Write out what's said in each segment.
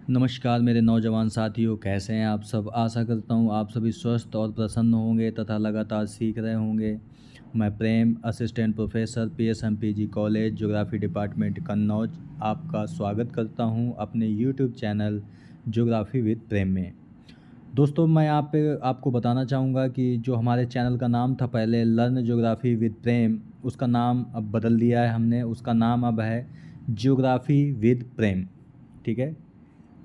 नमस्कार मेरे नौजवान साथियों, कैसे हैं आप सब। आशा करता हूँ आप सभी स्वस्थ और प्रसन्न होंगे तथा लगातार सीख रहे होंगे। मैं Prem, assistant professor PSMPG college geography department Kannauj, आपका स्वागत करता हूँ अपने YouTube channel geography with Prem में। दोस्तों, मैं यहाँ पे आपको बताना चाहूँगा कि जो हमारे चैनल का नाम था पहले लर्न ज्योग्राफी विद प्रेम, उसका नाम अब बदल दिया है हमने। उसका नाम अब है ज्योग्राफी विद प्रेम। ठीक है,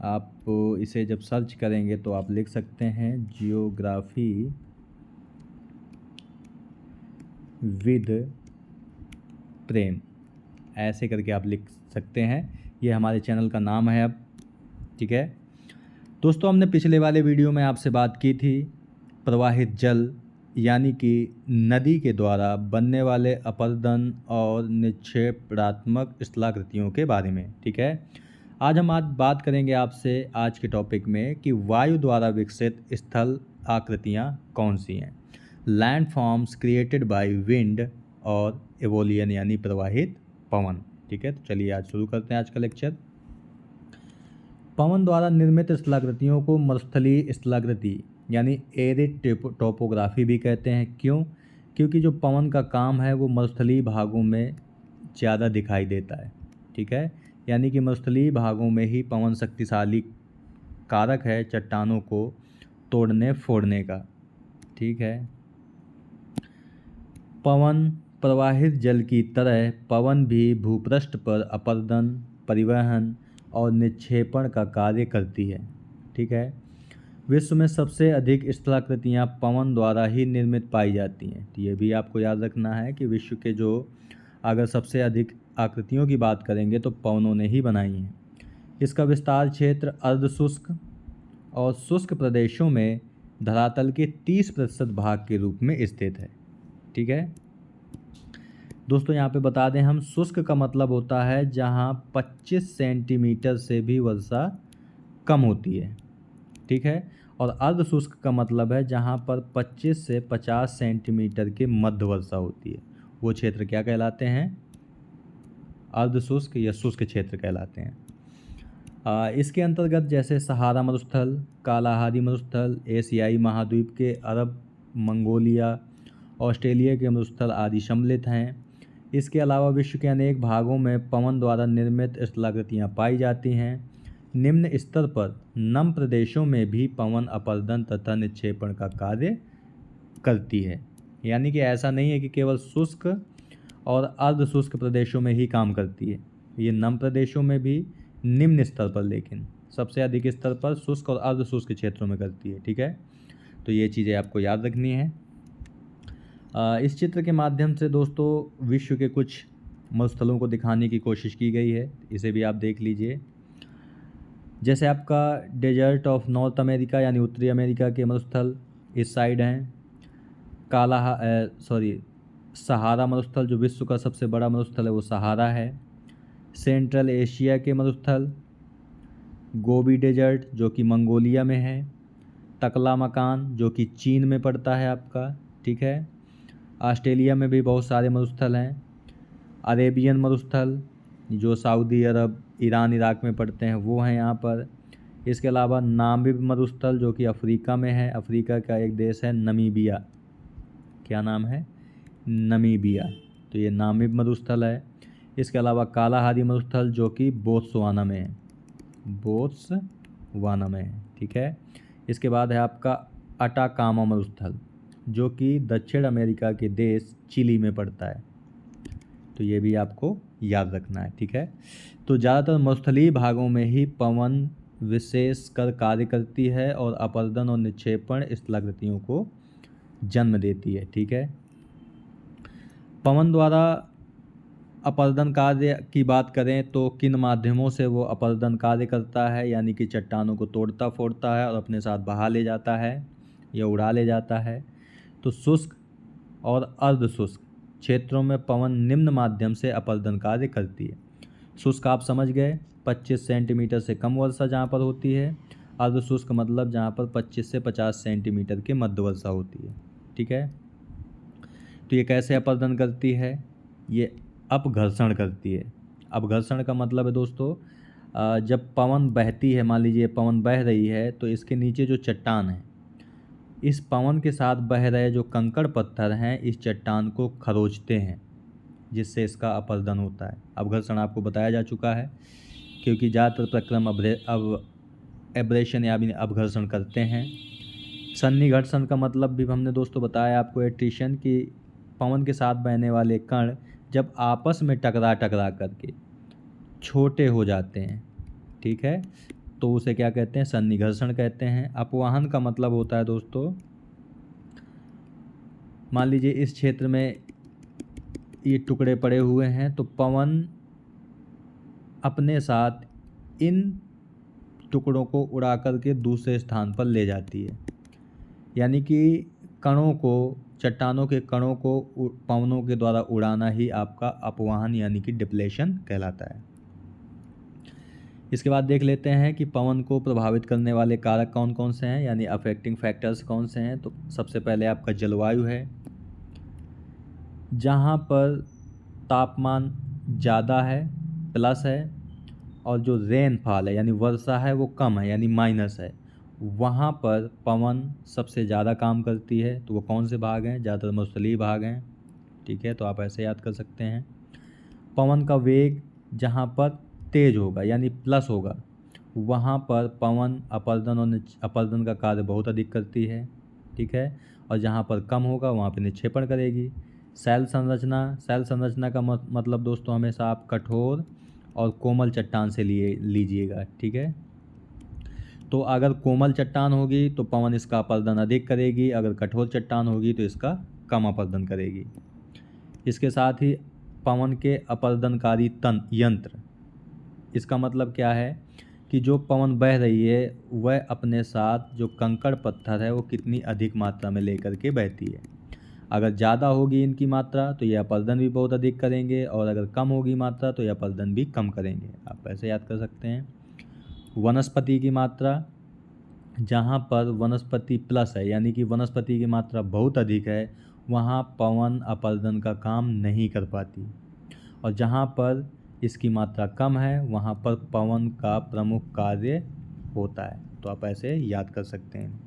आप इसे जब सर्च करेंगे तो आप लिख सकते हैं जियोग्राफी विद प्रेम, ऐसे करके आप लिख सकते हैं। ये हमारे चैनल का नाम है अब। ठीक है दोस्तों, हमने पिछले वाले वीडियो में आपसे बात की थी प्रवाहित जल यानी कि नदी के द्वारा बनने वाले अपरदन और निक्षेपात्मक स्थलाकृतियों के बारे में। ठीक है, आज बात करेंगे आपसे आज के टॉपिक में कि वायु द्वारा विकसित स्थल आकृतियाँ कौन सी हैं। Land forms created by wind और एवोलियन यानी प्रवाहित पवन। ठीक है, तो चलिए आज शुरू करते हैं आज का लेक्चर। पवन द्वारा निर्मित स्थलाकृतियों को मरुस्थलीय स्थलाकृति यानी एरिड टोपोग्राफी भी कहते हैं। क्यों? क्योंकि जो पवन का काम है वो मरुस्थलीय भागों में ज़्यादा दिखाई देता है। ठीक है, यानी कि मरुस्थलीय भागों में ही पवन शक्तिशाली कारक है चट्टानों को तोड़ने फोड़ने का। ठीक है, पवन प्रवाहित जल की तरह पवन भी भूपृष्ठ पर अपरदन, परिवहन और निक्षेपण का कार्य करती है। ठीक है, विश्व में सबसे अधिक स्थलाकृतियाँ पवन द्वारा ही निर्मित पाई जाती हैं। तो ये भी आपको याद रखना है कि विश्व के जो अगर सबसे अधिक आकृतियों की बात करेंगे तो पवनों ने ही बनाई हैं। इसका विस्तार क्षेत्र अर्धशुष्क और शुष्क प्रदेशों में धरातल के 30% भाग के रूप में स्थित है। ठीक है दोस्तों, यहाँ पे बता दें हम, शुष्क का मतलब होता है जहाँ 25 सेंटीमीटर से भी वर्षा कम होती है। ठीक है, और अर्धशुष्क का मतलब है जहाँ पर 25 से 50 सेंटीमीटर के मध्य वर्षा होती है। वो क्षेत्र क्या कहलाते हैं? अर्धशुष्क या शुष्क क्षेत्र कहलाते हैं। इसके अंतर्गत जैसे सहारा मरुस्थल, कालाहारी मरुस्थल, एशियाई महाद्वीप के अरब, मंगोलिया, ऑस्ट्रेलिया के मरुस्थल आदि सम्मिलित हैं। इसके अलावा विश्व के अनेक भागों में पवन द्वारा निर्मित स्थलाकृतियाँ पाई जाती हैं। निम्न स्तर पर नम प्रदेशों में भी पवन अपरदन तथा निक्षेपण का कार्य करती है। यानी कि ऐसा नहीं है कि केवल शुष्क और अर्धशुष्क प्रदेशों में ही काम करती है, ये नम प्रदेशों में भी निम्न स्तर पर, लेकिन सबसे अधिक स्तर पर शुष्क और अर्धशुष्क क्षेत्रों में करती है। ठीक है, तो ये चीज़ें आपको याद रखनी है। इस चित्र के माध्यम से दोस्तों विश्व के कुछ मरुस्थलों को दिखाने की कोशिश की गई है, इसे भी आप देख लीजिए। जैसे आपका डेजर्ट ऑफ नॉर्थ अमेरिका यानी उत्तरी अमेरिका के मरुस्थल इस साइड हैं। सहारा मरुस्थल जो विश्व का सबसे बड़ा मरुस्थल है वो सहारा है। सेंट्रल एशिया के मरुस्थल गोबी डेजर्ट जो कि मंगोलिया में है। तकलामकान जो कि चीन में पड़ता है आपका। ठीक है, ऑस्ट्रेलिया में भी बहुत सारे मरुस्थल हैं। अरेबियन मरुस्थल जो सऊदी अरब, ईरान, इराक में पड़ते हैं वो हैं यहाँ पर। इसके अलावा नामिब मरुस्थल जो कि अफ्रीका में है। अफ्रीका का एक देश है नमीबिया। क्या नाम है? नमीबिया। तो ये नामिब मरुस्थल है। इसके अलावा कालाहारी मरुस्थल जो कि बोत्सवाना में है। बोत्सवाना में है। ठीक है, इसके बाद है आपका अटाकामा मरुस्थल जो कि दक्षिण अमेरिका के देश चिली में पड़ता है। तो ये भी आपको याद रखना है। ठीक है, तो ज़्यादातर मरुस्थलीय भागों में ही पवन विशेष कर कार्य करती है और अपरदन और निक्षेपण स्थलाकृतियों को जन्म देती है। ठीक है, पवन द्वारा अपरदन कार्य की बात करें तो किन माध्यमों से वो अपरदन कार्य करता है, यानी कि चट्टानों को तोड़ता फोड़ता है और अपने साथ बहा ले जाता है या उड़ा ले जाता है। तो शुष्क और अर्धशुष्क क्षेत्रों में पवन निम्न माध्यम से अपरदन कार्य करती है। शुष्क आप समझ गए, 25 सेंटीमीटर से कम वर्षा जहाँ पर होती है। अर्धशुष्क मतलब जहाँ पर 25 से 50 सेंटीमीटर के मध्य वर्षा होती है। ठीक है, तो ये कैसे अपरदन करती है? ये अपघर्षण करती है। अपघर्षण का मतलब है दोस्तों, जब पवन बहती है, मान लीजिए पवन बह रही है, तो इसके नीचे जो चट्टान है, इस पवन के साथ बह रहे जो कंकड़ पत्थर हैं इस चट्टान को खरोंचते हैं, जिससे इसका अपरदन होता है। अपघर्षण आपको बताया जा चुका है, क्योंकि ज़्यादातर प्रक्रम अब एब्रेशन या अपघर्षण करते हैं। सन्निघर्षण का मतलब भी हमने दोस्तों बताया आपको एट्रिशन, कि पवन के साथ बहने वाले कण जब आपस में टकरा करके छोटे हो जाते हैं, ठीक है, तो उसे क्या कहते हैं, सन्निघर्षण कहते हैं। अपवाहन का मतलब होता है दोस्तों, मान लीजिए इस क्षेत्र में ये टुकड़े पड़े हुए हैं, तो पवन अपने साथ इन टुकड़ों को उड़ा करके दूसरे स्थान पर ले जाती है। यानी कि कणों को, चट्टानों के कणों को पवनों के द्वारा उड़ाना ही आपका अपवाहन यानी कि डिप्लेशन कहलाता है। इसके बाद देख लेते हैं कि पवन को प्रभावित करने वाले कारक कौन कौन से हैं, यानी अफेक्टिंग फैक्टर्स कौन से हैं। तो सबसे पहले आपका जलवायु है, जहाँ पर तापमान ज़्यादा है, प्लस है, और जो रेनफॉल है यानी वर्षा है वो कम है यानी माइनस है, वहाँ पर पवन सबसे ज़्यादा काम करती है। तो वो कौन से भाग हैं, ज़्यादातर मरुस्थलीय भाग हैं, ठीक है, तो आप ऐसे याद कर सकते हैं। पवन का वेग जहाँ पर तेज होगा यानी प्लस होगा, वहाँ पर पवन अपरदन और अपरदन का कार्य बहुत अधिक करती है, ठीक है, और जहाँ पर कम होगा वहाँ पर निक्षेपण करेगी। सेल संरचना का मतलब दोस्तों हमेशा आप कठोर और कोमल चट्टान से लीजिएगा, ठीक है। तो अगर कोमल चट्टान होगी तो पवन इसका अपरदन अधिक करेगी, अगर कठोर चट्टान होगी तो इसका कम अपरदन करेगी। इसके साथ ही पवन के अपरदनकारी यंत्र, इसका मतलब क्या है कि जो पवन बह रही है वह अपने साथ जो कंकड़ पत्थर है वो कितनी अधिक मात्रा में लेकर के बहती है। अगर ज़्यादा होगी इनकी मात्रा तो यह अपरदन भी बहुत अधिक करेंगे, और अगर कम होगी मात्रा तो यह अपरदन भी कम करेंगे। आप ऐसे याद कर सकते हैं। वनस्पति की मात्रा, जहाँ पर वनस्पति प्लस है यानी कि वनस्पति की मात्रा बहुत अधिक है, वहाँ पवन अपरदन का काम नहीं कर पाती, और जहाँ पर इसकी मात्रा कम है वहाँ पर पवन का प्रमुख कार्य होता है। तो आप ऐसे याद कर सकते हैं।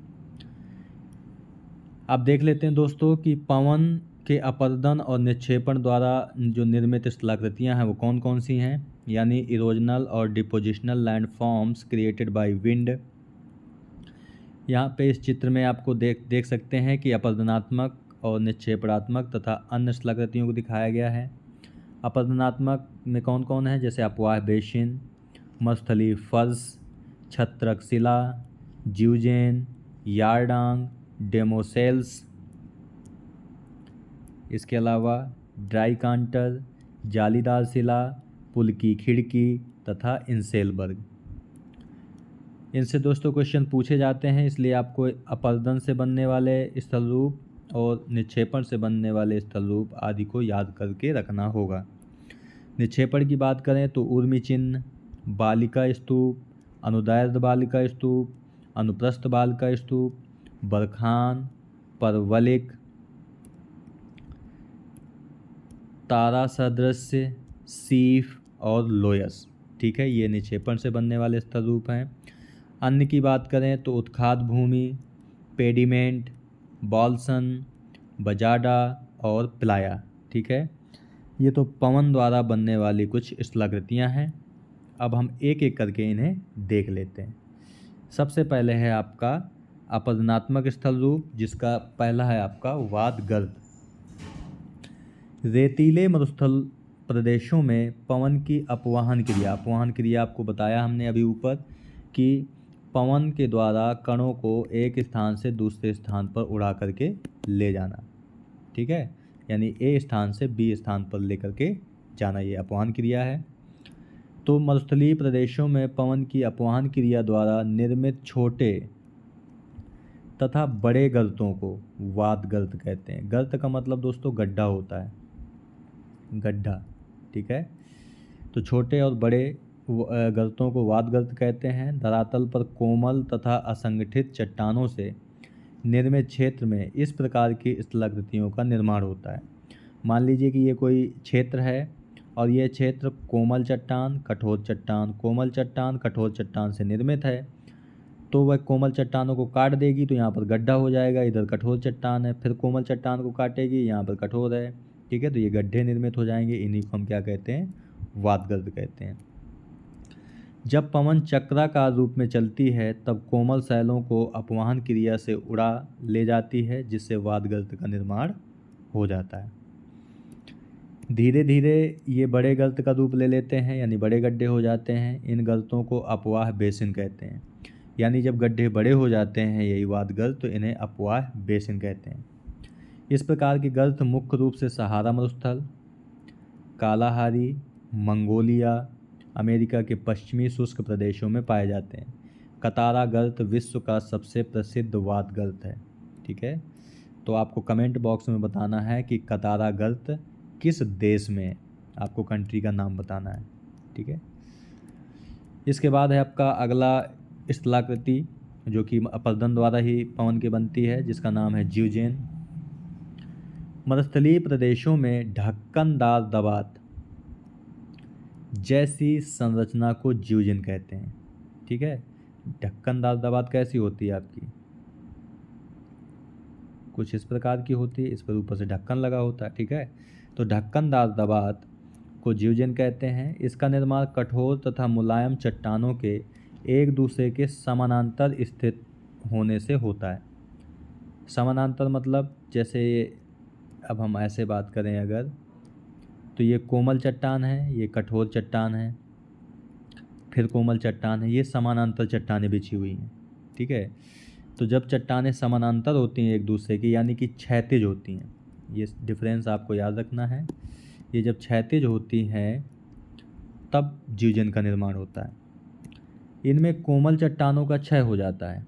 अब देख लेते हैं दोस्तों कि पवन के अपरदन और निक्षेपण द्वारा जो निर्मित स्थलाकृतियाँ हैं वो कौन कौन सी हैं, यानी इरोजनल और depositional landforms created by wind. यहाँ पे इस चित्र में आपको देख सकते हैं कि अपरदनात्मक और निक्षेपणात्मक तथा अन्य स्थलाकृतियों को दिखाया गया है। अपरदनात्मक में कौन कौन है, जैसे अपवाह बेसिन, मरुस्थलीय फर्श, छत्रक शिला, ज्यूजेन, यारडांग, डेमोसेल्स, इसके अलावा ड्राई कांटर, जालीदार शिला, पुल की खिड़की तथा इंसेलबर्ग। इनसे दोस्तों क्वेश्चन पूछे जाते हैं, इसलिए आपको अपरदन से बनने वाले स्थल रूप और निक्षेपण से बनने वाले स्थल रूप आदि को याद करके रखना होगा। निक्षेपण की बात करें तो ऊर्मी चिन्ह, बालिका स्तूप, अनुदैर्ध्य बालिका स्तूप, अनुप्रस्थ बालिका स्तूप, बरखान, परवलिक, तारा सदृश्य, सीफ और लोयस, ठीक है, ये निक्षेपण से बनने वाले स्थल रूप हैं। अन्य की बात करें तो उत्खात भूमि, पेडिमेंट, बॉल्सन, बजाडा और प्लाया, ठीक है, ये तो पवन द्वारा बनने वाली कुछ स्थलाकृतियाँ हैं। अब हम एक एक करके इन्हें देख लेते हैं। सबसे पहले है आपका अपरदनात्मक स्थल रूप, जिसका पहला है आपका वातगर्त। रेतीले मरुस्थल प्रदेशों में पवन की अपवाहन क्रिया आपको बताया हमने अभी ऊपर कि पवन के द्वारा कणों को एक स्थान से दूसरे स्थान पर उड़ा करके ले जाना, ठीक है, यानी ए स्थान से बी स्थान पर लेकर के जाना, ये अपवाहन क्रिया है। तो मरुस्थलीय प्रदेशों में पवन की अपवाहन क्रिया द्वारा निर्मित छोटे तथा बड़े गर्तों को वातगर्त कहते हैं। गर्त का मतलब दोस्तों गड्ढा होता है, गड्ढा, ठीक है, तो छोटे और बड़े गर्तों को वातगर्त कहते हैं। धरातल पर कोमल तथा असंगठित चट्टानों से निर्मित क्षेत्र में इस प्रकार की स्थलाकृतियों का निर्माण होता है। मान लीजिए कि ये कोई क्षेत्र है और ये क्षेत्र कोमल चट्टान, कठोर चट्टान, कोमल चट्टान, कठोर चट्टान से निर्मित है। तो वह कोमल चट्टानों को काट देगी तो यहाँ पर गड्ढा हो जाएगा, इधर कठोर चट्टान है, फिर कोमल चट्टान को काटेगी, यहाँ पर कठोर है। ठीक है, तो ये गड्ढे निर्मित हो जाएंगे, इन्हीं को हम क्या कहते हैं, वातगर्त कहते हैं। जब पवन चक्राकार रूप में चलती है तब कोमल शैलों को अपवहन क्रिया से उड़ा ले जाती है, जिससे वातगर्त का निर्माण हो जाता है। धीरे धीरे ये बड़े गर्त का रूप ले लेते हैं, यानी बड़े गड्ढे हो जाते हैं। इन गर्तों को अपवाह बेसिन कहते हैं, यानी जब गड्ढे बड़े हो जाते हैं यही वातगर्त, तो इन्हें अपवाह बेसिन कहते हैं। इस प्रकार के गर्त मुख्य रूप से सहारा मरुस्थल, कालाहारी, मंगोलिया, अमेरिका के पश्चिमी शुष्क प्रदेशों में पाए जाते हैं। कतारा गर्त विश्व का सबसे प्रसिद्ध वातगर्त है। ठीक है, तो आपको कमेंट बॉक्स में बताना है कि कतारा गर्त किस देश में, आपको कंट्री का नाम बताना है। ठीक है, इसके बाद है आपका अगला स्थलाकृति जो कि अपरदन द्वारा ही पवन की बनती है, जिसका नाम है ज्यूजेन। मरुस्थलीय प्रदेशों में ढक्कनदार दबात जैसी संरचना को ज्यूजेन कहते हैं। ठीक है, ढक्कनदार दबात कैसी होती है आपकी, कुछ इस प्रकार की होती है, इस पर ऊपर से ढक्कन लगा होता है। ठीक है, तो ढक्कनदार दबात को ज्यूजेन कहते हैं। इसका निर्माण कठोर तथा मुलायम चट्टानों के एक दूसरे के समानांतर स्थित होने से होता है। समानांतर मतलब जैसे अब हम ऐसे बात करें अगर, तो ये कोमल चट्टान है, ये कठोर चट्टान है, फिर कोमल चट्टान है, ये समानांतर चट्टानें बिछी हुई हैं। ठीक है, तो जब चट्टानें समानांतर होती हैं एक दूसरे की, यानी कि क्षैतिज होती हैं, ये डिफरेंस आपको याद रखना है। ये जब क्षैतिज होती हैं तब ज्यूजेन का निर्माण होता है। इनमें कोमल चट्टानों का क्षय हो जाता है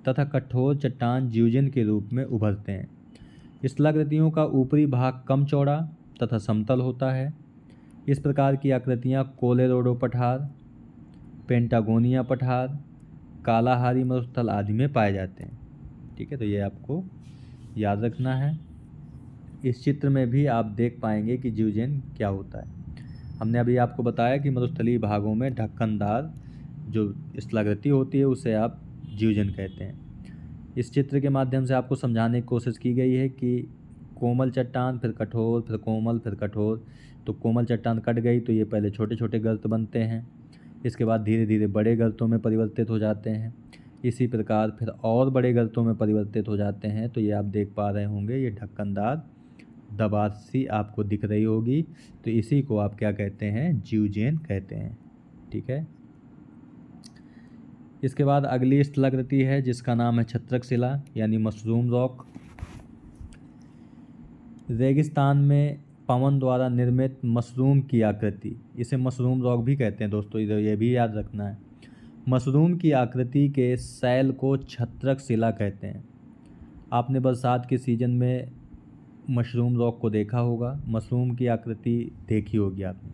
तथा कठोर चट्टान ज्यूजेन के रूप में उभरते हैं। स्थलाकृतियों का ऊपरी भाग कम चौड़ा तथा समतल होता है। इस प्रकार की आकृतियाँ कोलोराडो पठार, पेंटागोनिया पठार, कालाहारी मरुस्थल आदि में पाए जाते हैं। ठीक है, तो ये आपको याद रखना है। इस चित्र में भी आप देख पाएंगे कि ज्यूजेन क्या होता है। हमने अभी आपको बताया कि मरुस्थलीय भागों में ढक्कनदार जो स्थलाकृति होती है उसे आप ज्यूजेन कहते हैं। इस चित्र के माध्यम से आपको समझाने की कोशिश की गई है कि कोमल चट्टान, फिर कठोर, फिर कोमल, फिर कठोर। तो कोमल चट्टान कट गई तो ये पहले छोटे छोटे गर्त बनते हैं, इसके बाद धीरे धीरे बड़े गर्तों में परिवर्तित हो जाते हैं। इसी प्रकार फिर और बड़े गर्तों में परिवर्तित हो जाते हैं। तो ये आप देख पा रहे होंगे, ये ढक्कनदार दबात सी आपको दिख रही होगी, तो इसी को आप क्या कहते हैं, ज्यूजेन कहते हैं। ठीक है, इसके बाद अगली स्थलाकृति है जिसका नाम है छत्रक शिला, यानी मशरूम रॉक। रेगिस्तान में पवन द्वारा निर्मित मशरूम की आकृति, इसे मशरूम रॉक भी कहते हैं दोस्तों, इधर ये भी याद रखना है। मशरूम की आकृति के शैल को छत्रक शिला कहते हैं। आपने बरसात के सीजन में मशरूम रॉक को देखा होगा, मशरूम की आकृति देखी होगी आपने,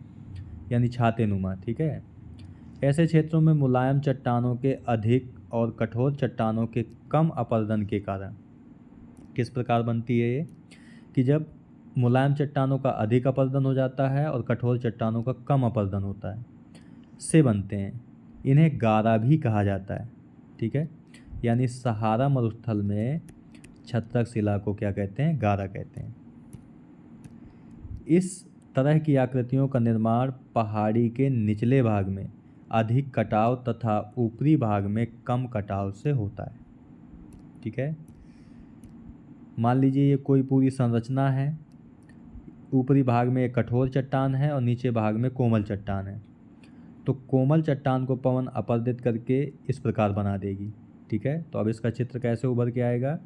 यानी छाते नुमा। ठीक है, ऐसे क्षेत्रों में मुलायम चट्टानों के अधिक और कठोर चट्टानों के कम अपरदन के कारण किस प्रकार बनती है ये, कि जब मुलायम चट्टानों का अधिक अपरदन हो जाता है और कठोर चट्टानों का कम अपरदन होता है, से बनते हैं। इन्हें गारा भी कहा जाता है। ठीक है, यानी सहारा मरुस्थल में छत्रक शिला को क्या कहते हैं, गारा कहते हैं। इस तरह की आकृतियों का निर्माण पहाड़ी के निचले भाग में अधिक कटाव तथा ऊपरी भाग में कम कटाव से होता है। ठीक है, मान लीजिए ये कोई पूरी संरचना है, ऊपरी भाग में एक कठोर चट्टान है और नीचे भाग में कोमल चट्टान है। तो कोमल चट्टान को पवन अपरदित करके इस प्रकार बना देगी। ठीक है, तो अब इसका चित्र कैसे उभर के आएगा,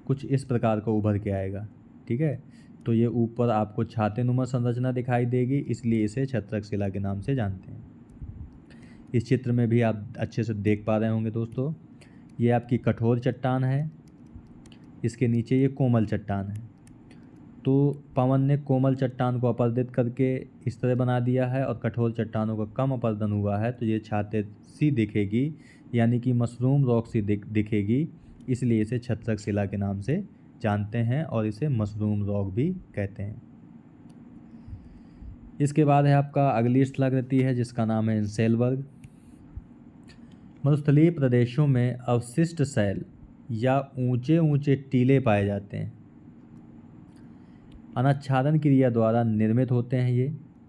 कुछ इस प्रकार का उभर के आएगा। ठीक है, तो ये ऊपर आपको छातेनुमा संरचना दिखाई देगी, इसलिए इसे छत्रक शिला के नाम से जानते हैं। इस चित्र में भी आप अच्छे से देख पा रहे होंगे दोस्तों, ये आपकी कठोर चट्टान है, इसके नीचे ये कोमल चट्टान है। तो पवन ने कोमल चट्टान को अपरदित करके इस तरह बना दिया है और कठोर चट्टानों का कम अपरदन हुआ है, तो ये छाते सी दिखेगी, यानी कि मशरूम रॉक सी दिखेगी, इसलिए इसे छत्रक शिला के नाम से जानते हैं और इसे मशरूम रॉक भी कहते हैं। इसके बाद है आपका अगली स्थलाकृति है जिसका नाम है इंसेलबर्ग। मरुस्थलीय प्रदेशों में अवशिष्ट शैल या ऊंचे ऊंचे टीले पाए जाते हैं। अनाच्छादन क्रिया द्वारा निर्मित होते हैं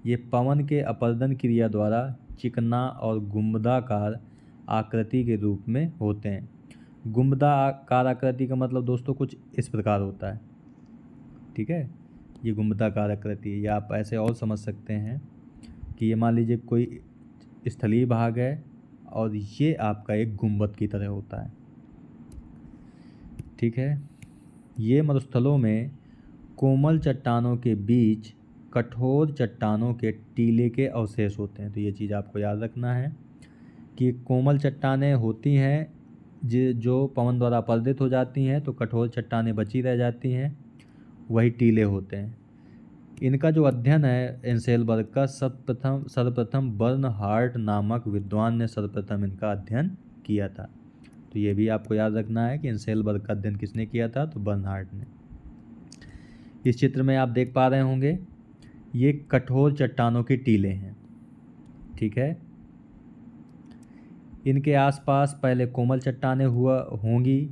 ये पवन के अपरदन क्रिया द्वारा चिकना और गुंबदाकार आकृति के रूप में होते हैं। गुंबदाकार आकृति का मतलब दोस्तों कुछ इस प्रकार होता है, ठीक है। ये गुंबदाकार आकृति है, या आप ऐसे और समझ सकते हैं कि ये मान लीजिए कोई स्थलीय भाग है और ये आपका एक गुंबद की तरह होता है, ठीक है। ये मरुस्थलों में कोमल चट्टानों के बीच कठोर चट्टानों के टीले के अवशेष होते हैं। तो ये चीज़ आपको याद रखना है कि कोमल चट्टानें होती हैं जो पवन द्वारा अपरदित हो जाती हैं, तो कठोर चट्टानें बची रह जाती हैं, वही टीले होते हैं। इनका जो अध्ययन है इंसेलबर्ग का सर्वप्रथम बर्नहार्ड नामक विद्वान ने सर्वप्रथम इनका अध्ययन किया था। तो ये भी आपको याद रखना है कि इंसेलबर्ग का अध्ययन किसने किया था, तो बर्नहार्ड ने। इस चित्र में आप देख पा रहे होंगे ये कठोर चट्टानों के टीले हैं, ठीक है। इनके आसपास पहले कोमल चट्टानें होंगी,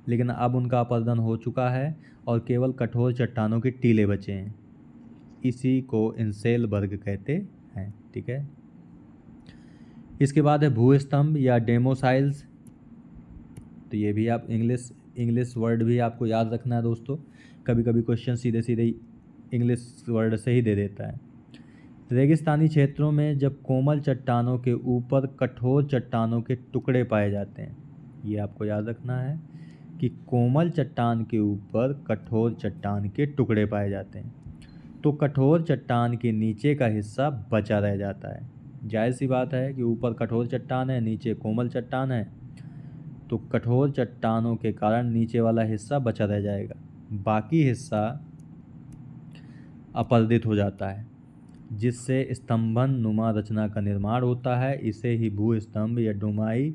लेकिन अब उनका अपरदन हो चुका है और केवल कठोर चट्टानों के टीले बचे हैं। इसी को इंसेलबर्ग कहते हैं, ठीक है। इसके बाद है भूस्तंभ या डेमोसाइल्स। तो ये भी आप इंग्लिश वर्ड भी आपको याद रखना है दोस्तों। कभी कभी क्वेश्चन सीधे सीधे इंग्लिश वर्ड से ही दे देता है। रेगिस्तानी क्षेत्रों में जब कोमल चट्टानों के ऊपर कठोर चट्टानों के टुकड़े पाए जाते हैं, ये आपको याद रखना है कि कोमल चट्टान के ऊपर कठोर चट्टान के टुकड़े पाए जाते हैं, तो कठोर चट्टान के नीचे का हिस्सा बचा रह जाता है। जाहिर सी बात है कि ऊपर कठोर चट्टान है, नीचे कोमल चट्टान है, तो कठोर चट्टानों के कारण नीचे वाला हिस्सा बचा रह जाएगा, बाकी हिस्सा अपरदित हो जाता है, जिससे स्तंभन नुमा रचना का निर्माण होता है। इसे ही भूस्तंभ या डोमाई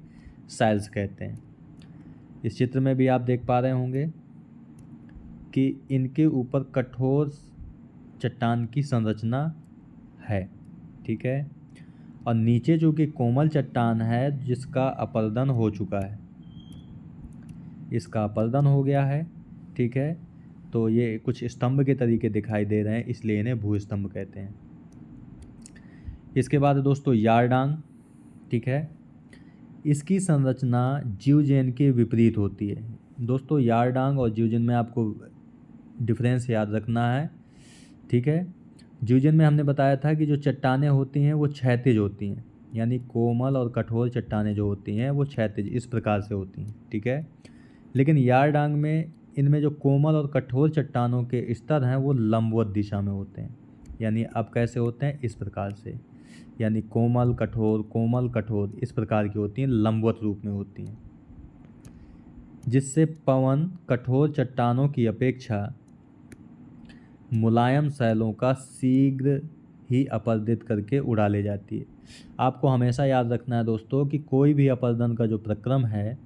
साइल्स कहते हैं। इस चित्र में भी आप देख पा रहे होंगे कि इनके ऊपर कठोर चट्टान की संरचना है, ठीक है, और नीचे जो कि कोमल चट्टान है जिसका अपरदन हो चुका है, इसका अपरदन हो गया है, ठीक है। तो ये कुछ स्तंभ के तरीके दिखाई दे रहे हैं, इसलिए इन्हें भूस्तंभ कहते हैं। इसके बाद दोस्तों यारडांग, ठीक है। इसकी संरचना जीवजैन के विपरीत होती है। दोस्तों यारडांग और जीवजैन में आपको डिफरेंस याद रखना है, ठीक है। जीवजैन में हमने बताया था कि जो चट्टानें होती हैं वो क्षैतिज होती हैं, यानी कोमल और कठोर चट्टानें जो होती हैं वो क्षैतिज इस प्रकार से होती हैं, ठीक है। लेकिन यारडांग में इनमें जो कोमल और कठोर चट्टानों के स्तर हैं वो लंबवत दिशा में होते हैं, यानी अब कैसे होते हैं, इस प्रकार से, यानी कोमल कठोर इस प्रकार की होती हैं, लंबवत रूप में होती हैं, जिससे पवन कठोर चट्टानों की अपेक्षा मुलायम शैलों का शीघ्र ही अपरदित करके उड़ा ले जाती है। आपको हमेशा याद रखना है दोस्तों कि कोई भी अपरदन का जो प्रक्रम है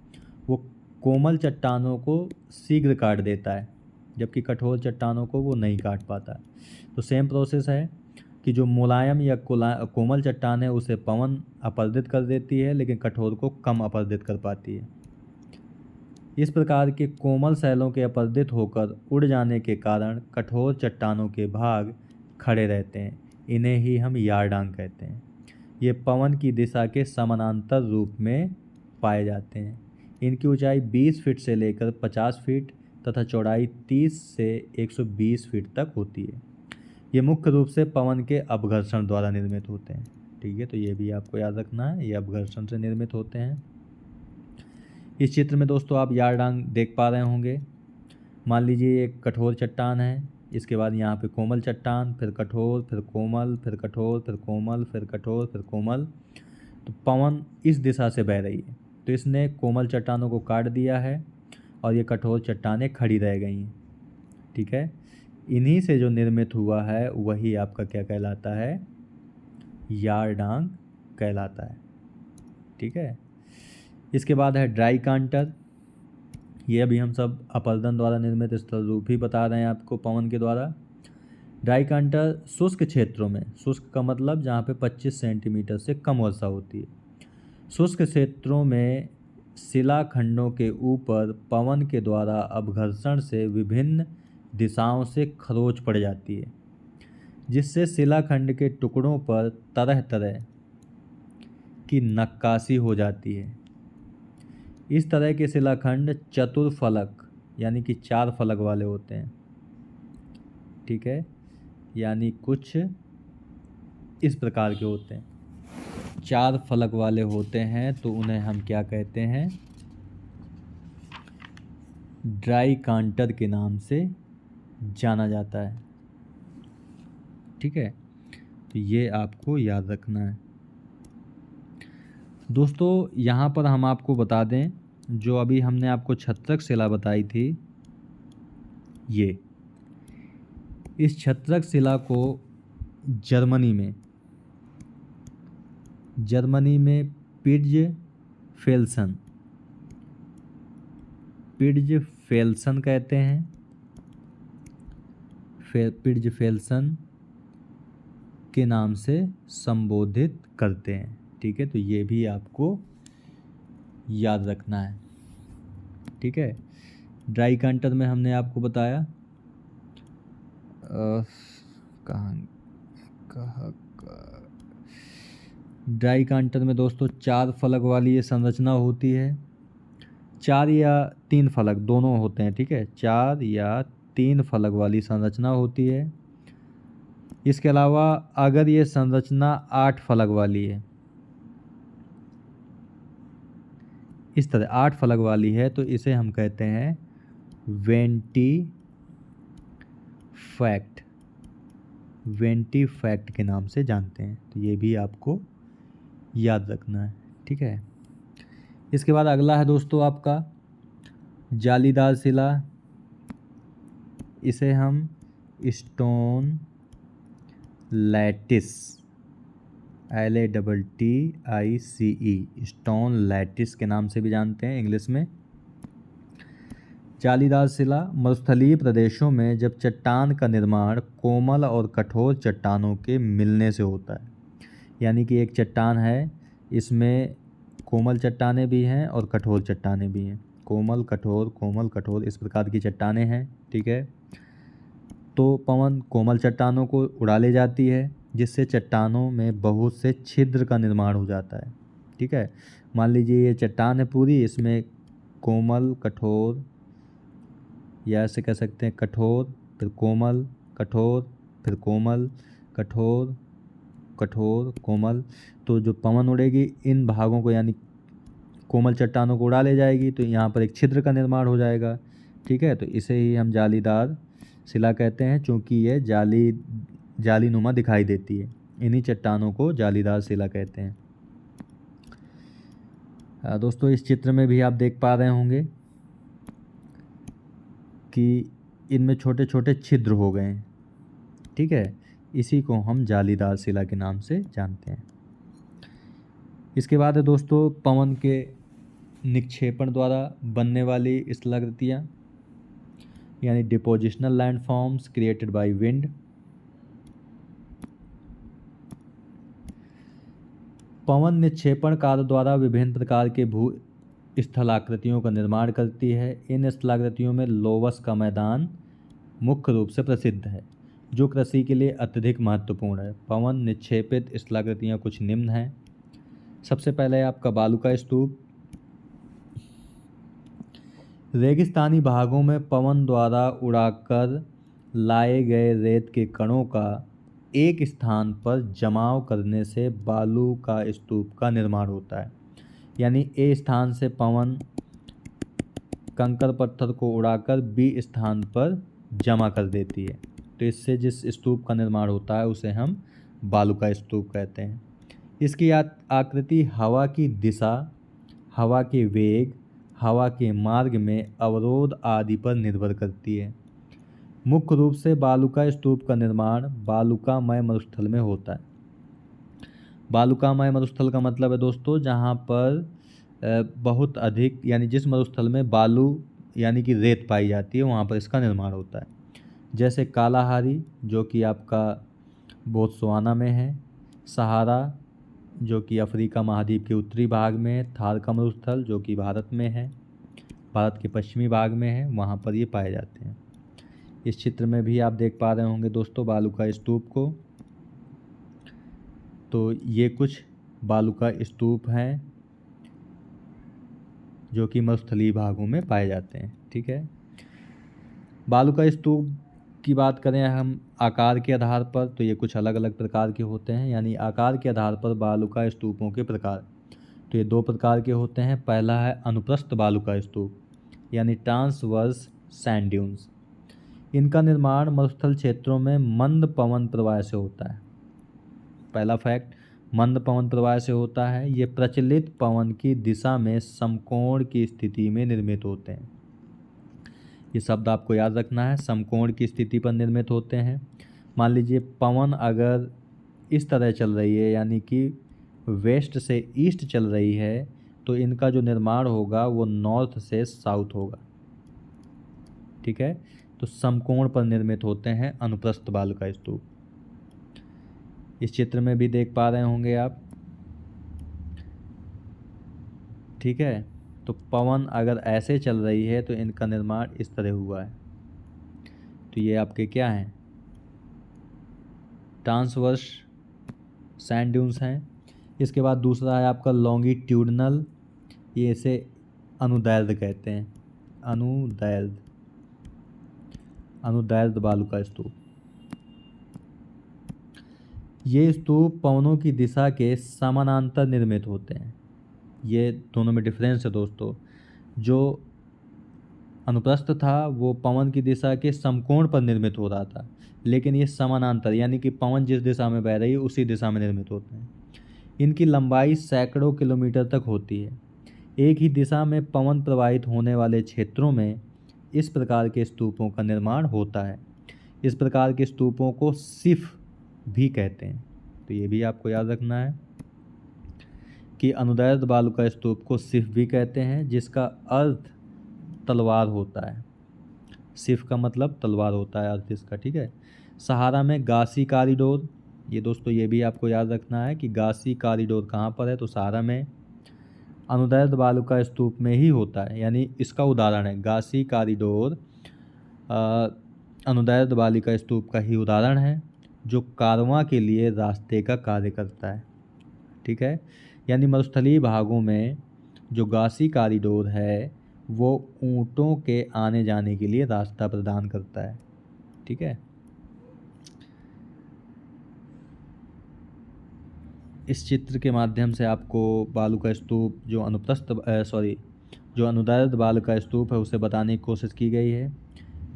वो कोमल चट्टानों को शीघ्र काट देता है, जबकि कठोर चट्टानों को वो नहीं काट पाता। तो सेम प्रोसेस है कि जो मुलायम या कोमल चट्टान है उसे पवन अपरदित कर देती है, लेकिन कठोर को कम अपरदित कर पाती है। इस प्रकार के कोमल शैलों के अपरदित होकर उड़ जाने के कारण कठोर चट्टानों के भाग खड़े रहते हैं, इन्हें ही हम यारडांग कहते हैं। ये पवन की दिशा के समानांतर रूप में पाए जाते हैं। इनकी ऊंचाई 20 फीट से लेकर 50 फीट तथा चौड़ाई 30 से 120 फीट तक होती है। ये मुख्य रूप से पवन के अपघर्षण द्वारा निर्मित होते हैं, ठीक है। तो ये भी आपको याद रखना है, ये अपघर्षण से निर्मित होते हैं। इस चित्र में दोस्तों आप यारडांग देख पा रहे होंगे। मान लीजिए एक कठोर चट्टान है, इसके बाद यहाँ पे कोमल चट्टान, फिर कठोर, फिर कोमल, फिर कठोर, फिर कोमल, फिर कठोर, फिर कोमल। तो पवन इस दिशा से बह रही है, तो इसने कोमल चट्टानों को काट दिया है और ये कठोर चट्टानें खड़ी रह गई हैं, ठीक है। इन्हीं से जो निर्मित हुआ है वही आपका क्या कहलाता है, यारडांग कहलाता है, ठीक है। इसके बाद है ड्राई कांटर। ये अभी हम सब अपरदन द्वारा निर्मित स्थल रूप ही बता रहे हैं आपको पवन के द्वारा। ड्राई कांटर शुष्क क्षेत्रों में, शुष्क का मतलब जहाँ पे 25 सेंटीमीटर से कम वर्षा होती है, शुष्क क्षेत्रों में शिलाखंडों के ऊपर पवन के द्वारा अपघर्षण से विभिन्न दिशाओं से खरोंच पड़ जाती है, जिससे शिलाखंड के टुकड़ों पर तरह तरह की नक्काशी हो जाती है। इस तरह के शिलाखंड चतुर्फलक यानी कि 4 फलक वाले होते हैं। ठीक है, यानी कुछ इस प्रकार के होते हैं, 4 फलक वाले होते हैं, तो उन्हें हम क्या कहते हैं? ड्राई कांटर के नाम से जाना जाता है। ठीक है, तो ये आपको याद रखना है। दोस्तों यहाँ पर हम आपको बता दें, जो अभी हमने आपको छत्रक शिला बताई थी, ये इस छत्रक शिला को जर्मनी में पिट्जफेल्सन कहते हैं, पिट्जफेल्सन के नाम से संबोधित करते हैं। ठीक है, तो ये भी आपको याद रखना है। ठीक है, ड्राई कांटर में हमने आपको बताया ड्राई कांटर में दोस्तों 4 फलक वाली ये संरचना होती है, 4 या 3 फलक दोनों होते हैं। ठीक है, 4 या 3 फलक वाली संरचना होती है। इसके अलावा अगर ये संरचना 8 फलक वाली है, इस तरह 8 फलक वाली है, तो इसे हम कहते हैं वेंटीफैक्ट के नाम से जानते हैं। तो ये भी आपको याद रखना है। ठीक है, इसके बाद अगला है दोस्तों आपका जालीदार शिला। इसे हम stone lattice, LATTICE, stone lattice के नाम से भी जानते हैं इंग्लिश में। जालीदार शिला मरुस्थलीय प्रदेशों में जब चट्टान का निर्माण कोमल और कठोर चट्टानों के मिलने से होता है, यानी कि एक चट्टान है, इसमें कोमल चट्टानें भी हैं और कठोर चट्टानें भी हैं, कोमल कठोर इस प्रकार की चट्टानें हैं। ठीक है, तो पवन कोमल चट्टानों को उड़ा ले जाती है, जिससे चट्टानों में बहुत से छिद्र का निर्माण हो जाता है। ठीक है, मान लीजिए ये चट्टान है पूरी, इसमें कोमल कठोर, या ऐसे कह सकते हैं कठोर फिर कोमल, कठोर फिर कोमल, कठोर कठोर कोमल। तो जो पवन उड़ेगी इन भागों को यानी कोमल चट्टानों को उड़ा ले जाएगी, तो यहाँ पर एक छिद्र का निर्माण हो जाएगा। ठीक है, तो इसे ही हम जालीदार शिला कहते हैं, चूँकि ये जालीनुमा दिखाई देती है। इन्हीं चट्टानों को जालीदार शिला कहते हैं। दोस्तों इस चित्र में भी आप देख पा रहे होंगे कि इनमें छोटे छोटे छिद्र हो गए हैं। ठीक है, इसी को हम जालीदार शिला के नाम से जानते हैं। इसके बाद है दोस्तों पवन के निक्षेपण द्वारा बनने वाली स्थलाकृतियाँ, यानी depositional landforms created by wind. पवन निक्षेपण कार्य द्वारा विभिन्न प्रकार के भू स्थलाकृतियों का निर्माण करती है। इन स्थलाकृतियों में लोवस का मैदान मुख्य रूप से प्रसिद्ध है, जो कृषि के लिए अत्यधिक महत्वपूर्ण है। पवन निक्षेपित स्थलाकृतियाँ कुछ निम्न हैं। सबसे पहले आपका बालू का स्तूप। रेगिस्तानी भागों में पवन द्वारा उड़ाकर लाए गए रेत के कणों का एक स्थान पर जमाव करने से बालू का स्तूप का निर्माण होता है। यानी ए स्थान से पवन कंकर पत्थर को उड़ाकर बी स्थान पर जमा कर देती है, तो इससे जिस स्तूप का निर्माण होता है उसे हम बालू का स्तूप कहते हैं। इसकी आकृति हवा की दिशा, हवा के वेग, हवा के मार्ग में अवरोध आदि पर निर्भर करती है। मुख्य रूप से बालू का स्तूप का निर्माण बालुकामय मरुस्थल में होता है। बालुकामय मरुस्थल का मतलब है दोस्तों जहाँ पर बहुत अधिक, यानी जिस मरुस्थल में बालू यानी कि रेत पाई जाती है, वहाँ पर इसका निर्माण होता है। जैसे कालाहारी जो कि आपका बोत्सवाना में है, सहारा जो कि अफ्रीका महाद्वीप के उत्तरी भाग में है, थार का मरुस्थल जो कि भारत में है, भारत के पश्चिमी भाग में है, वहाँ पर ये पाए जाते हैं। इस चित्र में भी आप देख पा रहे होंगे दोस्तों बालू का स्तूप को। तो ये कुछ बालू का स्तूप हैं जो कि मरुस्थलीय भागों में पाए जाते हैं। ठीक है, बालू का स्तूप की बात करें हम आकार के आधार पर, तो ये कुछ अलग अलग प्रकार के होते हैं। यानी आकार के आधार पर बालू का स्तूपों के प्रकार, तो ये दो प्रकार के होते हैं। पहला है अनुप्रस्थ बालू का स्तूप, यानी ट्रांसवर्स सैंड ड्यून्स। इनका निर्माण मरुस्थल क्षेत्रों में मंद पवन प्रवाह से होता है। पहला फैक्ट, मंद पवन प्रवाह से होता है। ये प्रचलित पवन की दिशा में समकोण की स्थिति में निर्मित होते हैं। ये शब्द आपको याद रखना है, समकोण की स्थिति पर निर्मित होते हैं। मान लीजिए पवन अगर इस तरह चल रही है, यानी कि वेस्ट से ईस्ट चल रही है, तो इनका जो निर्माण होगा वो नॉर्थ से साउथ होगा। ठीक है, तो समकोण पर निर्मित होते हैं अनुप्रस्थ बालू का स्तूप। इस चित्र में भी देख पा रहे होंगे आप। ठीक है, तो पवन अगर ऐसे चल रही है तो इनका निर्माण इस तरह हुआ है। तो ये आपके क्या हैं, ट्रांसवर्स सैंड ड्यून्स हैं। इसके बाद दूसरा है आपका लॉन्गिट्यूडनल, ये इसे अनुदैर्ध्य कहते हैं, अनुदैर्ध्य बालू का स्तूप। ये स्तूप पवनों की दिशा के समानांतर निर्मित होते हैं। ये दोनों में डिफरेंस है दोस्तों। जो अनुप्रस्थ था वो पवन की दिशा के समकोण पर निर्मित हो रहा था, लेकिन ये समानांतर, यानी कि पवन जिस दिशा में बह रही है उसी दिशा में निर्मित होते हैं। इनकी लंबाई सैकड़ों किलोमीटर तक होती है। एक ही दिशा में पवन प्रवाहित होने वाले क्षेत्रों में इस प्रकार के स्तूपों का निर्माण होता है। इस प्रकार के स्तूपों को सिफ भी कहते हैं। तो ये भी आपको याद रखना है कि अनुदैर्ध्य बालू का स्तूप को सिफ भी कहते हैं, जिसका अर्थ तलवार होता है। सिफ का मतलब तलवार होता है अर्थ इसका। ठीक है, सहारा में गासी कॉरिडोर, ये दोस्तों ये भी आपको याद रखना है कि गासी कॉरिडोर कहाँ पर है, तो सहारा में अनुदैर्ध्य बालू का स्तूप में ही होता है। यानी इसका उदाहरण है गासी कॉरिडोर, अनुदैर्ध्य बालू का स्तूप का ही उदाहरण है, जो कारवां के लिए रास्ते का कार्य करता है। ठीक है, यानी मरुस्थलीय भागों में जो गासी कॉरिडोर है वो ऊँटों के आने जाने के लिए रास्ता प्रदान करता है। ठीक है, इस चित्र के माध्यम से आपको बालू का स्तूप जो जो अनुदैर्ध्य बालू का स्तूप है उसे बताने की कोशिश की गई है।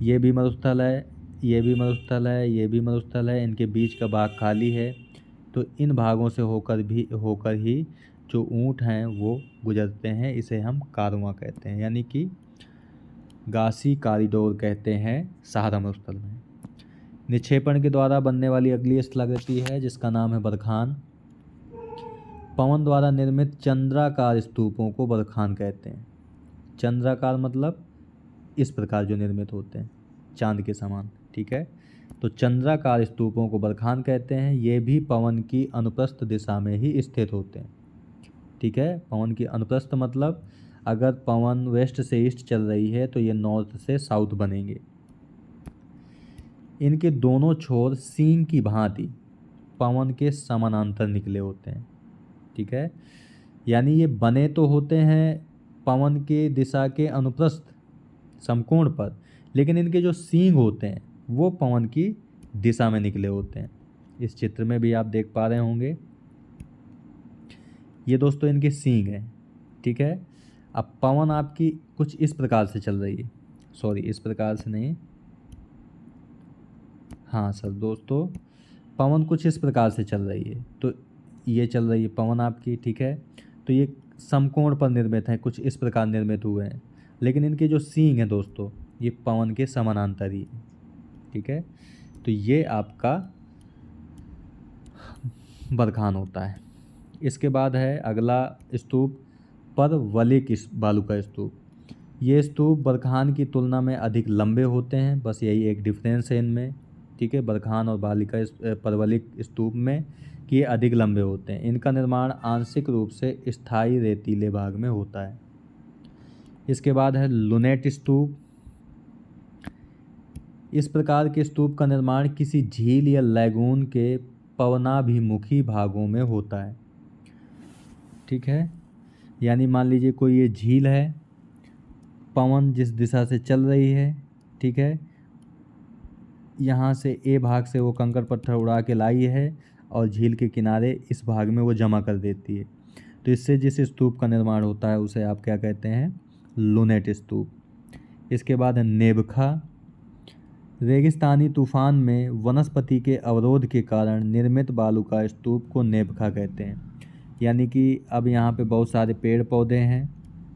ये भी मरुस्थल है, ये भी मरुस्थल है, ये भी मरुस्थल है, इनके बीच का भाग खाली है। तो इन भागों से होकर ही जो ऊँट हैं वो गुजरते हैं। इसे हम कारवां कहते हैं, यानी कि गासी कॉरिडोर कहते हैं सहारा मरुस्थल में। निक्षेपण के द्वारा बनने वाली अगली स्थलाकृति है जिसका नाम है बरखान। पवन द्वारा निर्मित चंद्राकार स्तूपों को बरखान कहते हैं। चंद्राकार मतलब इस प्रकार जो निर्मित होते हैं चांद के समान। ठीक है, तो चंद्राकार स्तूपों को बरखान कहते हैं। ये भी पवन की अनुप्रस्थ दिशा में ही स्थित होते हैं। ठीक है, पवन की अनुप्रस्थ मतलब अगर पवन वेस्ट से ईस्ट चल रही है तो ये नॉर्थ से साउथ बनेंगे। इनके दोनों छोर सींग की भांति पवन के समानांतर निकले होते हैं। ठीक है, यानी ये बने तो होते हैं पवन के दिशा के अनुप्रस्थ समकोण पर, लेकिन इनके जो सींग होते हैं वो पवन की दिशा में निकले होते हैं। इस चित्र में भी आप देख पा रहे होंगे, ये दोस्तों इनके सींग हैं। ठीक है, अब पवन आपकी कुछ इस प्रकार से चल रही है, इस प्रकार से नहीं, हाँ सर दोस्तों, पवन कुछ इस प्रकार से चल रही है। तो ये चल रही है पवन आपकी। ठीक है, तो ये समकोण पर निर्मित है, कुछ इस प्रकार निर्मित हुए हैं, लेकिन इनके जो सींग हैं दोस्तों ये पवन के समानांतर ही है। ठीक है, तो ये आपका बरखान होता है। इसके बाद है अगला स्तूप परवलिक बालू का स्तूप। ये स्तूप बरखान की तुलना में अधिक लंबे होते हैं, बस यही एक डिफरेंस है इनमें। ठीक है, बरखान और परवलिक स्तूप में कि ये अधिक लंबे होते हैं। इनका निर्माण आंशिक रूप से स्थायी रेतीले भाग में होता है। इसके बाद है लुनेट स्तूप। इस प्रकार के स्तूप का निर्माण किसी झील या लैगून के पवनाभिमुखी भागों में होता है। ठीक है, यानी मान लीजिए कोई ये झील है, पवन जिस दिशा से चल रही है, ठीक है, यहाँ से ए भाग से वो कंकड़ पत्थर उड़ा के लाई है और झील के किनारे इस भाग में वो जमा कर देती है, तो इससे जिस स्तूप का निर्माण होता है उसे आप क्या कहते हैं? लुनेट स्तूप। इसके बाद है नेबखा। रेगिस्तानी तूफान में वनस्पति के अवरोध के कारण निर्मित बालू का स्तूप को नेबखा कहते हैं। यानी कि अब यहाँ पे बहुत सारे पेड़ पौधे हैं,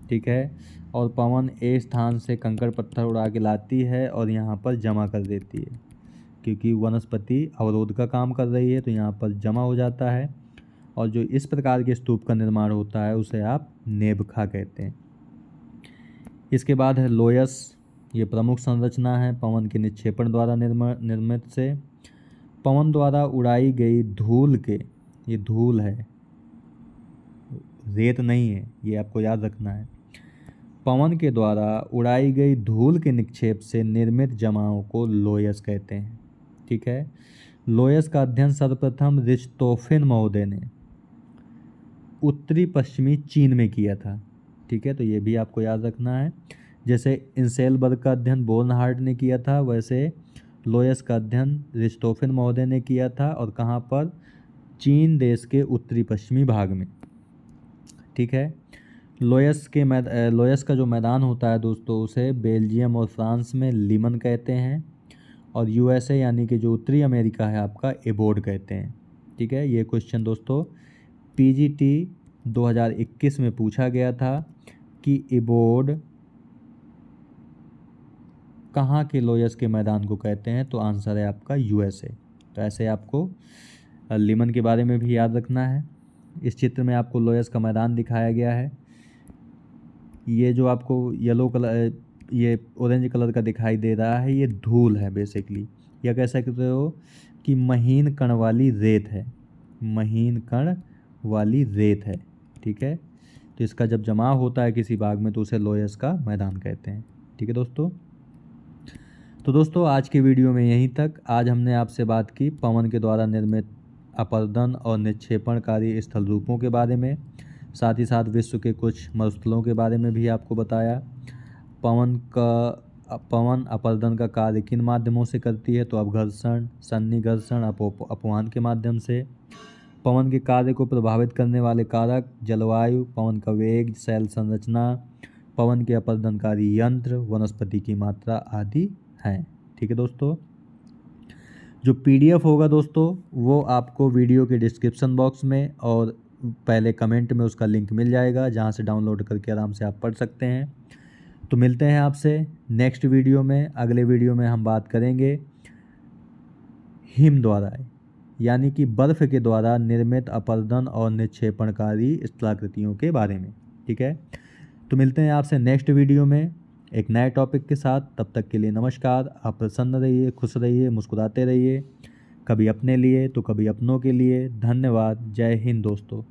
ठीक है, और पवन ए स्थान से कंकड़ पत्थर उड़ा के लाती है और यहाँ पर जमा कर देती है, क्योंकि वनस्पति अवरोध का काम कर रही है तो यहाँ पर जमा हो जाता है, और जो इस प्रकार के स्तूप का निर्माण होता है उसे आप नेबखा कहते हैं। इसके बाद है लोयस। ये प्रमुख संरचना है पवन के निक्षेपण द्वारा निर्मित से। पवन द्वारा उड़ाई गई धूल के, ये धूल है, रेत नहीं है, ये आपको याद रखना है। पवन के द्वारा उड़ाई गई धूल के निक्षेप से निर्मित जमाओं को लोयस कहते हैं। ठीक है, लोयस का अध्ययन सर्वप्रथम रिच्टोफेन महोदय ने उत्तरी पश्चिमी चीन में किया था। ठीक है, तो ये भी आपको याद रखना है। जैसे इंसेलबर्ग का अध्ययन बोर्नहार्ट ने किया था, वैसे लोयस का अध्ययन रिच्टोफेन महोदय ने किया था, और कहाँ पर? चीन देश के उत्तरी पश्चिमी भाग में। ठीक है, लोयस का जो मैदान होता है दोस्तों, उसे बेल्जियम और फ्रांस में लीमन कहते हैं, और यूएसए यानी कि जो उत्तरी अमेरिका है आपका एबोर्ड कहते हैं। ठीक है, ये क्वेश्चन दोस्तों पीजीटी 2021 में पूछा गया था कि एबोर्ड कहाँ के लोयस के मैदान को कहते हैं, तो आंसर है आपका यूएसए। तो ऐसे आपको लीमन के बारे में भी याद रखना है। इस चित्र में आपको लोयस का मैदान दिखाया गया है। ये जो आपको येलो कलर, ये ऑरेंज कलर का दिखाई दे रहा है, ये धूल है बेसिकली, या कह सकते हो कि महीन कण वाली रेत है, महीन कण वाली रेत है। ठीक है, तो इसका जब जमाव होता है किसी भाग में तो उसे लोयस का मैदान कहते हैं। ठीक है दोस्तों, तो दोस्तों आज के वीडियो में यहीं तक। आज हमने आपसे बात की पवन के द्वारा निर्मित अपर्दन और निक्षेपणकारी स्थल रूपों के बारे में, साथ ही साथ विश्व के कुछ मरुस्थलों के बारे में भी आपको बताया। पवन अपर्दन का कार्य किन माध्यमों से करती है, तो अपघर्षण, सन्निघर्षण, अपवहन के माध्यम से। पवन के कार्य को प्रभावित करने वाले कारक जलवायु, पवन का वेग, शैल संरचना, पवन के अपर्दनकारी यंत्र, वनस्पति की मात्रा आदि हैं। ठीक है दोस्तों, जो पीडीएफ होगा दोस्तों वो आपको वीडियो के डिस्क्रिप्शन बॉक्स में और पहले कमेंट में उसका लिंक मिल जाएगा, जहां से डाउनलोड करके आराम से आप पढ़ सकते हैं। तो मिलते हैं आपसे नेक्स्ट वीडियो में। अगले वीडियो में हम बात करेंगे हिम द्वारा, यानी कि बर्फ़ के द्वारा निर्मित अपर्दन और निक्षेपणकारी स्थलाकृतियों के बारे में। ठीक है, तो मिलते हैं आपसे नेक्स्ट वीडियो में एक नए टॉपिक के साथ। तब तक के लिए नमस्कार। आप प्रसन्न रहिए, खुश रहिए, मुस्कुराते रहिए, कभी अपने लिए तो कभी अपनों के लिए। धन्यवाद। जय हिंद दोस्तों।